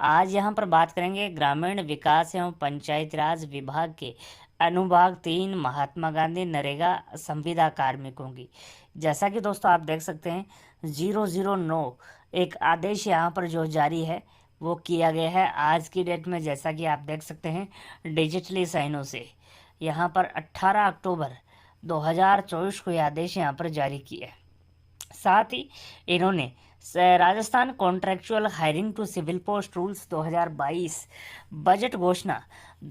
आज यहाँ पर बात करेंगे ग्रामीण विकास एवं पंचायती राज विभाग के अनुभाग 3 महात्मा गांधी नरेगा संविदा कार्मिकों की। जैसा कि दोस्तों आप देख सकते हैं 009 एक आदेश यहाँ पर जो जारी है वो किया गया है आज की डेट में। जैसा कि आप देख सकते हैं डिजिटली साइनों से यहाँ पर 18 अक्टूबर 2024 को यह आदेश यहाँ पर जारी किया है। साथ ही इन्होंने Rajasthan contractual hiring to civil post rules 2022 budget घोषणा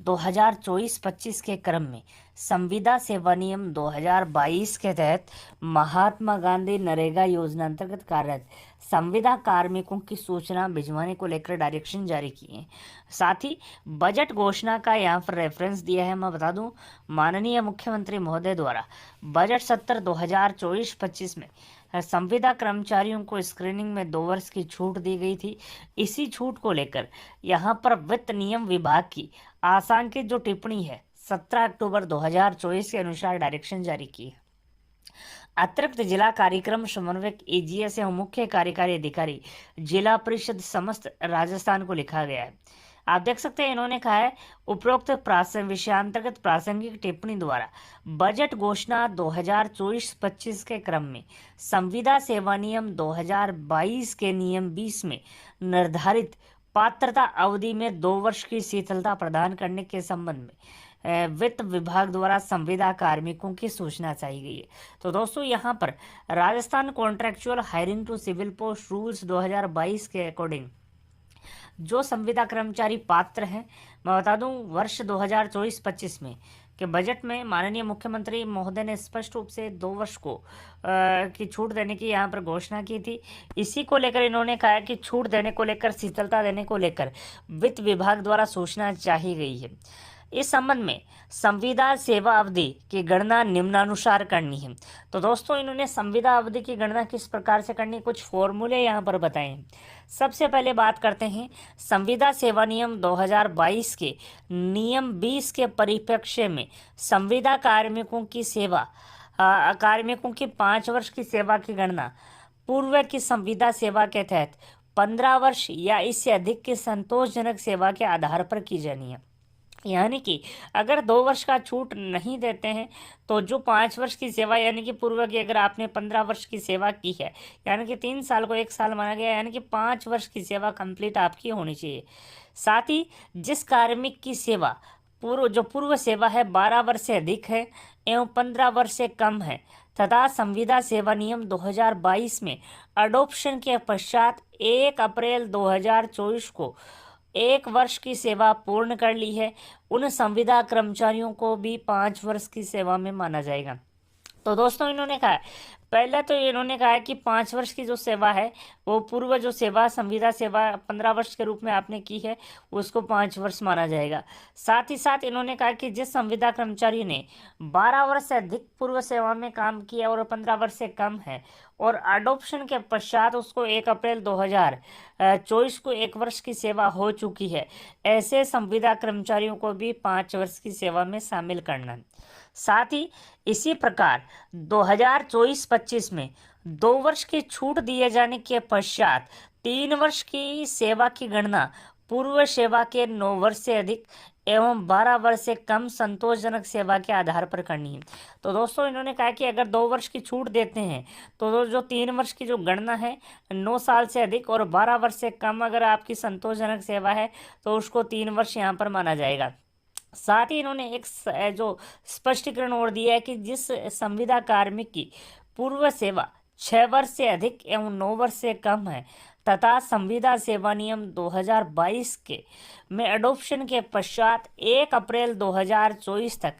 2024-25 के क्रम में संविदा सेवा नियम 2022 के तहत महात्मा गांधी नरेगा योजना अंतर्गत कार्यरत संविदा कार्मिकों की सूचना भिजवाने को लेकर डायरेक्शन जारी किए हैं। साथ ही बजट घोषणा का यहाँ पर रेफरेंस दिया है। मैं बता दूं माननीय मुख्यमंत्री महोदय द्वारा बजट सत्र 2024-25 में संविदा कर्मचारियों को स्क्रीनिंग में 2 वर्ष की छूट दी गई थी। इसी छूट को लेकर यहाँ पर वित्त नियम विभाग की आसांकित जो टिप्पणी है 17 अक्टूबर 2024 के अनुसार डायरेक्शन जारी की है। अतिरिक्त जिला कार्यक्रम समन्वयक एजीएस एवं मुख्य कार्यकारी अधिकारी जिला परिषद समस्त राजस्थान को लिखा गया है। आप देख सकते हैं इन्होंने कहा है उपरोक्त विषयांतर्गत प्रासंगिक टिप्पणी द्वारा बजट घोषणा 2024-25 के क्रम में संविदा सेवा नियम 2022 के नियम 20 में निर्धारित पात्रता अवधि में 2 वर्ष की शीतलता प्रदान करने के संबंध में वित्त विभाग द्वारा संविदा कार्मिकों की सूचना चाहिए गई है। तो दोस्तों यहाँ पर Rajasthan contractual hiring to civil post rules 2022 के अकॉर्डिंग जो संविदा कर्मचारी पात्र हैं, मैं बता दूं वर्ष 2024-25 में के बजट में माननीय मुख्यमंत्री महोदय ने स्पष्ट रूप से 2 वर्ष को की छूट देने की यहाँ पर घोषणा की थी। इसी को लेकर इन्होंने कहा कि छूट देने को लेकर, शीतलता देने को लेकर वित्त विभाग द्वारा सूचना चाहिए गई है। इस संबंध में संविदा सेवा अवधि की गणना निम्नानुसार करनी है। तो दोस्तों इन्होंने संविदा अवधि की गणना किस प्रकार से करनी, कुछ फॉर्मूले यहाँ पर बताए हैं। सबसे पहले बात करते हैं संविदा सेवा नियम 2022 के नियम 20 के परिप्रेक्ष्य में संविदा कार्मिकों की 5 वर्ष की सेवा की गणना पूर्व की संविदा सेवा के तहत 15 वर्ष या इससे अधिक की संतोषजनक सेवा के आधार पर की जानी है। यानी कि अगर 2 वर्ष का छूट नहीं देते हैं तो जो 5 वर्ष की सेवा यानी कि पूर्व की अगर आपने 15 वर्ष की सेवा की है, यानी कि 3 साल को 1 साल माना गया, यानी कि 5 वर्ष की सेवा कंप्लीट आपकी होनी चाहिए। साथ ही जिस कार्मिक की सेवा पूर्व सेवा है 12 वर्ष से अधिक है एवं 15 वर्ष से कम है तथा संविदा सेवा नियम 2022 में अडोप्शन के पश्चात 1 अप्रैल 2024 को 1 वर्ष की सेवा पूर्ण कर ली है, उन संविदा कर्मचारियों को भी 5 वर्ष की सेवा में माना जाएगा। तो दोस्तों इन्होंने कहा पहले तो इन्होंने कहा कि 5 वर्ष की जो सेवा है वो पूर्व जो सेवा संविदा सेवा 15 वर्ष के रूप में आपने की है उसको 5 वर्ष माना जाएगा। साथ ही साथ इन्होंने कहा कि जिस संविदा कर्मचारी ने 12 वर्ष से अधिक पूर्व सेवा में काम किया और 15 वर्ष से कम है और अडॉप्शन के पश्चात उसको 1 अप्रैल 2024 को 1 वर्ष की सेवा हो चुकी है, ऐसे संविदा कर्मचारियों को भी 5 वर्ष की सेवा में शामिल करना है। साथ ही इसी प्रकार 2024-25 में 2 वर्ष की छूट दिए जाने के पश्चात 3 वर्ष की सेवा की गणना पूर्व सेवा के 9 वर्ष से अधिक एवं 12 वर्ष से कम संतोषजनक सेवा के आधार पर करनी है। तो दोस्तों इन्होंने कहा कि अगर 2 वर्ष की छूट देते हैं तो जो 3 वर्ष की जो गणना है 9 साल से अधिक और 12 वर्ष से कम अगर आपकी संतोषजनक सेवा है तो उसको 3 वर्ष यहाँ पर माना जाएगा। साथ ही इन्होंने एक जो स्पष्टीकरण और दिया है कि जिस संविदा कार्मिक की पूर्व सेवा 6 वर्ष से अधिक एवं 9 वर्ष से कम है तथा संविदा सेवा नियम 2022 के में अडॉप्शन के पश्चात 1 अप्रैल 2024 तक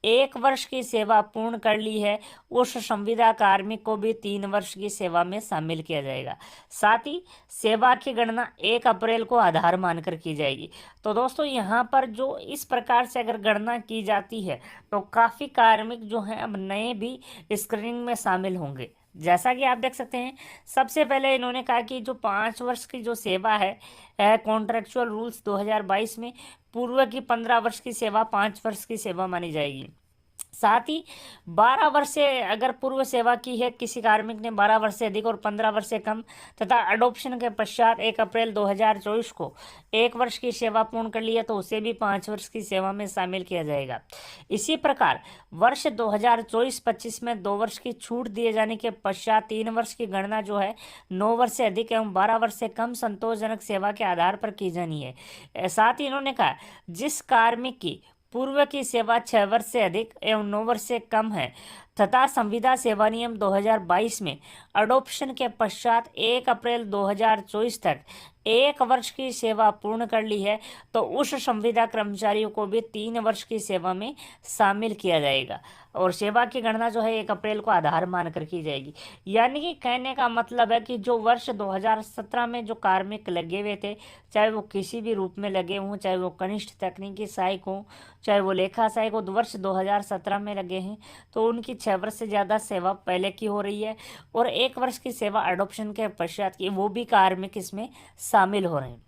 1 वर्ष की सेवा पूर्ण कर ली है, उस संविदा कार्मिक को भी 3 वर्ष की सेवा में शामिल किया जाएगा। साथ ही सेवा की गणना 1 अप्रैल को आधार मानकर की जाएगी। तो दोस्तों यहाँ पर जो इस प्रकार से अगर गणना की जाती है तो काफ़ी कार्मिक जो हैं अब नए भी स्क्रीनिंग में शामिल होंगे। जैसा कि आप देख सकते हैं सबसे पहले इन्होंने कहा कि जो 5 वर्ष की जो सेवा है कॉन्ट्रैक्चुअल रूल्स 2022 में पूर्व की 15 वर्ष की सेवा 5 वर्ष की सेवा मानी जाएगी। साथ ही 12 वर्ष से अगर पूर्व सेवा की है किसी कार्मिक ने 12 वर्ष से अधिक और 15 वर्ष से कम तथा अडॉप्शन के पश्चात 1 अप्रैल 2024 को 1 वर्ष की सेवा पूर्ण कर ली है तो उसे भी 5 वर्ष की सेवा में शामिल किया जाएगा। इसी प्रकार वर्ष 2024-25 में 2 वर्ष की छूट दिए जाने के पश्चात 3 वर्ष की गणना जो है 9 वर्ष से अधिक एवं 12 वर्ष से कम संतोषजनक सेवा के आधार पर की जानी है। साथ ही इन्होंने कहा जिस कार्मिक की पूर्व की सेवा 6 वर्ष से अधिक एवं 9 वर्ष से कम है तथा संविदा सेवा नियम 2022 में अडॉप्शन के पश्चात 1 अप्रैल 2024 तक 1 वर्ष की सेवा पूर्ण कर ली है तो उस संविदा कर्मचारियों को भी 3 वर्ष की सेवा में शामिल किया जाएगा और सेवा की गणना जो है 1 अप्रैल को आधार मानकर की जाएगी। यानी कि कहने का मतलब है कि जो वर्ष 2017 में जो कार्मिक लगे हुए थे, चाहे वो किसी भी रूप में लगे हों, चाहे वो कनिष्ठ तकनीकी सहायक हों, चाहे वो लेखा सहायक हो, वर्ष 2017 में लगे हैं तो उनकी 6 वर्ष से ज़्यादा सेवा पहले की हो रही है और 1 वर्ष की सेवा अडॉप्शन के पश्चात की, वो भी कार्मिक इसमें शामिल हो रहे हैं।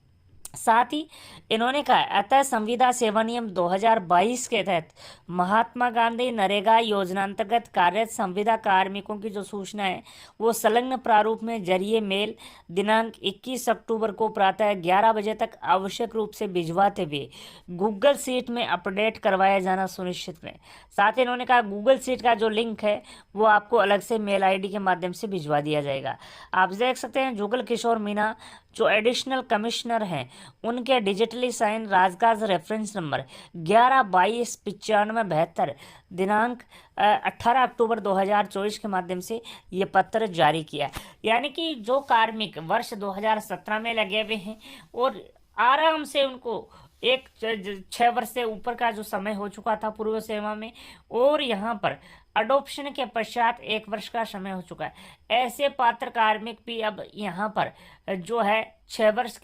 साथ ही इन्होंने कहा अतः संविदा सेवा नियम 2022 के तहत महात्मा गांधी नरेगा योजना अंतर्गत कार्यरत संविदा कार्मिकों की जो सूचना है वो संलग्न प्रारूप में जरिए मेल दिनांक 21 अक्टूबर को प्रातः 11 बजे तक आवश्यक रूप से भिजवाते हुए गूगल सीट में अपडेट करवाया जाना सुनिश्चित करें। साथ ही इन्होंने कहा गूगल सीट का जो लिंक है वो आपको अलग से मेल आईडी के माध्यम से भिजवा दिया जाएगा। आप देख सकते हैं जुगल किशोर मीणा जो एडिशनल कमिश्नर हैं उनके डिजिटली साइन राजकाज रेफरेंस नंबर 11/22/9572 दिनांक 18 अक्टूबर 2024 के माध्यम से ये पत्र जारी किया। यानी कि जो कार्मिक वर्ष 2017 में लगे हुए हैं और आराम से उनको 6 वर्ष से ऊपर का जो समय हो चुका था पूर्व सेवा में और यहाँ पर अडॉप्शन के पश्चात 1 वर्ष का समय हो चुका है, ऐसे पात्र कार्मिक भी अब यहाँ पर जो है 6 वर्ष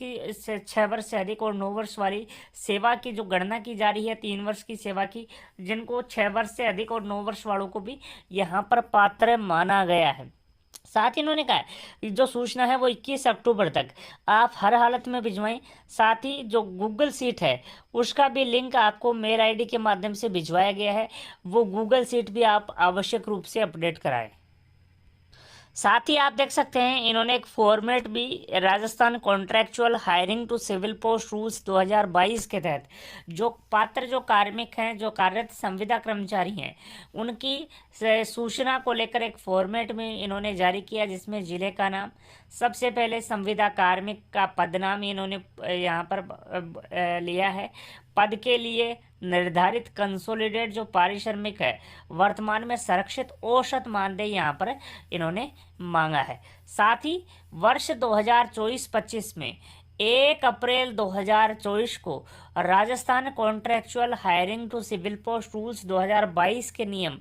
से अधिक और 9 वर्ष वाली सेवा की जो गणना की जा रही है 3 वर्ष की सेवा की, जिनको 6 वर्ष से अधिक और 9 वर्ष वालों को भी यहाँ पर पात्र माना गया है। साथ ही इन्होंने कहा जो सूचना है वो 21 अक्टूबर तक आप हर हालत में भिजवाएं। साथ ही जो गूगल सीट है उसका भी लिंक आपको मेल आईडी के माध्यम से भिजवाया गया है, वो गूगल सीट भी आप आवश्यक रूप से अपडेट कराएं। साथ ही आप देख सकते हैं इन्होंने एक फॉर्मेट भी Rajasthan contractual hiring to civil post rules 2022 के तहत जो पात्र जो कार्मिक हैं जो कार्यरत संविदा कर्मचारी हैं उनकी सूचना को लेकर एक फॉर्मेट में इन्होंने जारी किया जिसमें जिले का नाम, सबसे पहले संविदा कार्मिक का पद नाम इन्होंने यहाँ पर लिया है, पद के लिए निर्धारित कंसोलिडेट जो पारिश्रमिक है वर्तमान में संरक्षित औसत मानदेय यहाँ पर इन्होंने मांगा है। साथ ही वर्ष 2024-25 में 1 अप्रैल 2024 को Rajasthan contractual hiring to civil post rules 2022 के नियम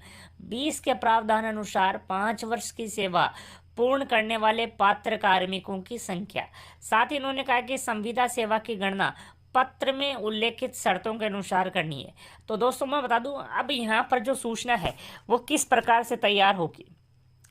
20 के प्रावधान अनुसार 5 वर्ष की सेवा पूर्ण करने वाले पात्र कार्मिकों की संख्या। साथ ही इन्होंने कहा कि संविदा सेवा की गणना पत्र में उल्लेखित शर्तों के अनुसार करनी है। तो दोस्तों मैं बता दूं अब यहाँ पर जो सूचना है वो किस प्रकार से तैयार होगी,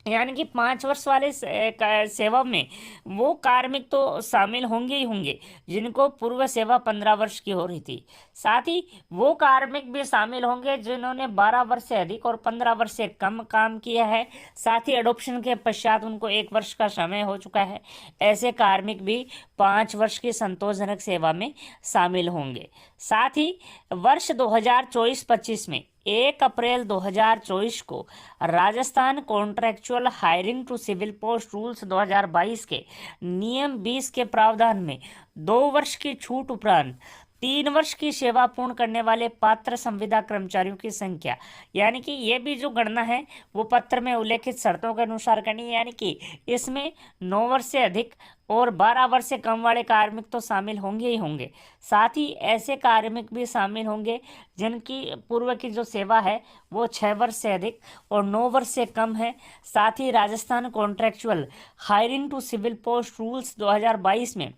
यानी कि 5 वर्ष वाले सेवा में वो कार्मिक तो शामिल होंगे ही होंगे जिनको पूर्व सेवा 15 वर्ष की हो रही थी। साथ ही वो कार्मिक भी शामिल होंगे जिन्होंने 12 वर्ष से अधिक और 15 वर्ष से कम काम किया है। साथ ही अडॉप्शन के पश्चात उनको 1 वर्ष का समय हो चुका है, ऐसे कार्मिक भी 5 वर्ष की संतोषजनक सेवा में शामिल होंगे। साथ ही वर्ष 2024-25 में 1 अप्रैल 2024 को Rajasthan contractual hiring to civil post rules 2022 के नियम 20 के प्रावधान में 2 वर्ष की छूट उपरांत 3 वर्ष की सेवा पूर्ण करने वाले पात्र संविदा कर्मचारियों की संख्या, यानी कि ये भी जो गणना है वो पत्र में उल्लेखित शर्तों के अनुसार करनी है। यानी कि इसमें 9 वर्ष से अधिक और 12 वर्ष से कम वाले कार्मिक तो शामिल होंगे ही होंगे, साथ ही ऐसे कार्मिक भी शामिल होंगे जिनकी पूर्व की जो सेवा है वो 6 वर्ष से अधिक और 9 वर्ष से कम है। साथ ही Rajasthan contractual hiring to civil post rules 2022 में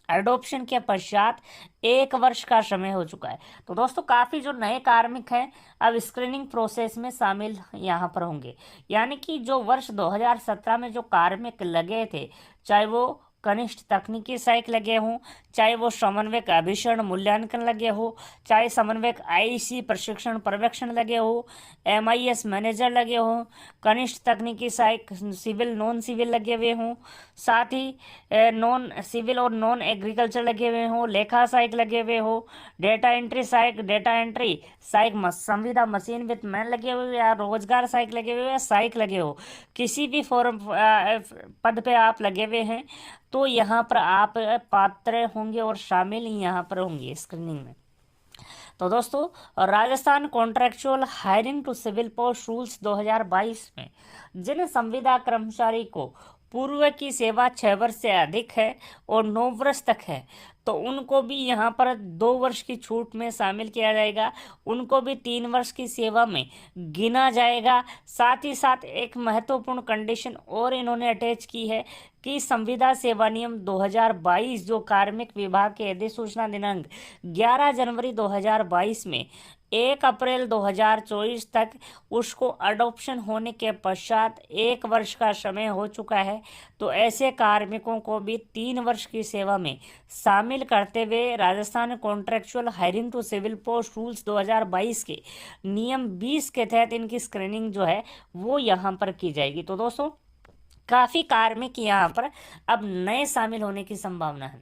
एडॉप्शन के पश्चात 1 वर्ष का समय हो चुका है। तो दोस्तों काफ़ी जो नए कार्मिक हैं अब स्क्रीनिंग प्रोसेस में शामिल यहाँ पर होंगे, यानी कि जो वर्ष 2017 में जो कार्मिक लगे थे चाहे वो कनिष्ठ तकनीकी सहायक लगे हों, चाहे वो समन्वयक अभिसरण मूल्यांकन लगे हो, चाहे समन्वयक आईसी प्रशिक्षण पर्यवेक्षण लगे हो, एमआईएस मैनेजर लगे हो, कनिष्ठ तकनीकी सहायक सिविल नॉन सिविल लगे हुए हों, साथ ही नॉन सिविल और नॉन एग्रीकल्चर लगे हुए हों, लेखा सहायक लगे हुए हो, डेटा एंट्री सहायक, डेटा एंट्री सहायक संविदा मशीन विद मैन लगे हुए, या रोजगार सहायक लगे हुए, या सहायक लगे हो, किसी भी फॉर्म पद पे आप लगे हुए हैं तो यहाँ पर आप पात्र होंगे और शामिल यहाँ पर होंगे स्क्रीनिंग में। तो दोस्तों, Rajasthan contractual hiring to civil post rules 2022 में जिन संविदा कर्मचारी को पूर्व की सेवा 6 वर्ष से अधिक है और 9 वर्ष तक है, तो उनको भी यहाँ पर 2 वर्ष की छूट में शामिल किया जाएगा, उनको भी 3 वर्ष की सेवा में गिना जाएगा। साथ ही साथ एक महत्वपूर्ण कंडीशन और इन्होंने अटैच की है कि संविदा सेवा नियम 2022 जो कार्मिक विभाग के अधिसूचना दिनांक 11 जनवरी 2022 में 1 अप्रैल 2024 तक उसको अडॉप्शन होने के पश्चात 1 वर्ष का समय हो चुका है, तो ऐसे कार्मिकों को भी 3 वर्ष की सेवा में शामिल करते हुए Rajasthan contractual hiring to civil post rules 2022 के नियम 20 के तहत इनकी स्क्रीनिंग जो है वो यहाँ पर की जाएगी। तो दोस्तों, काफ़ी कार्मिक यहाँ पर अब नए शामिल होने की संभावना है,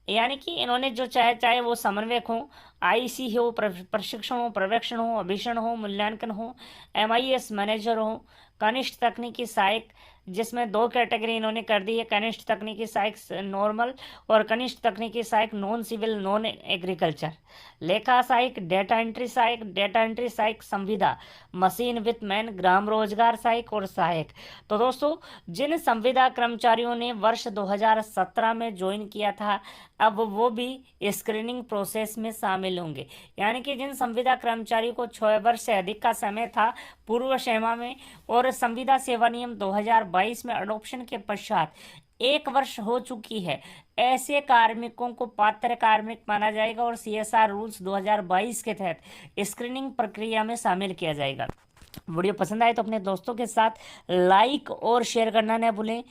यानी कि इन्होंने जो चाहे वो समन्वयक हो, आईसी हो, प्रशिक्षण हो, पर्यवेक्षण हो, अभिसरण हो, मूल्यांकन हो, एमआईएस मैनेजर हो, कनिष्ठ तकनीकी सहायक, जिसमें 2 कैटेगरी इन्होंने कर दी है, कनिष्ठ तकनीकी सहायक नॉर्मल और कनिष्ठ तकनीकी सहायक नॉन सिविल नॉन एग्रीकल्चर, लेखा सहायक, डेटा एंट्री सहायक संविदा मशीन विथ मैन, ग्राम रोजगार सहायक और सहायक। तो दोस्तों, जिन संविदा कर्मचारियों ने वर्ष 2017 में ज्वाइन किया था, अब वो भी स्क्रीनिंग प्रोसेस में शामिल होंगे, यानी कि जिन संविदा कर्मचारी को 6 वर्ष से अधिक का समय था पूर्व सेवा में और संविदा सेवा नियम 2022 में अडॉप्शन के पश्चात 1 वर्ष हो चुकी है, ऐसे कार्मिकों को पात्र कार्मिक माना जाएगा और CSR रूल्स 2022 के तहत स्क्रीनिंग प्रक्रिया में शामिल किया जाएगा। वीडियो पसंद आए तो अपने दोस्तों के साथ लाइक और शेयर करना न भूलें।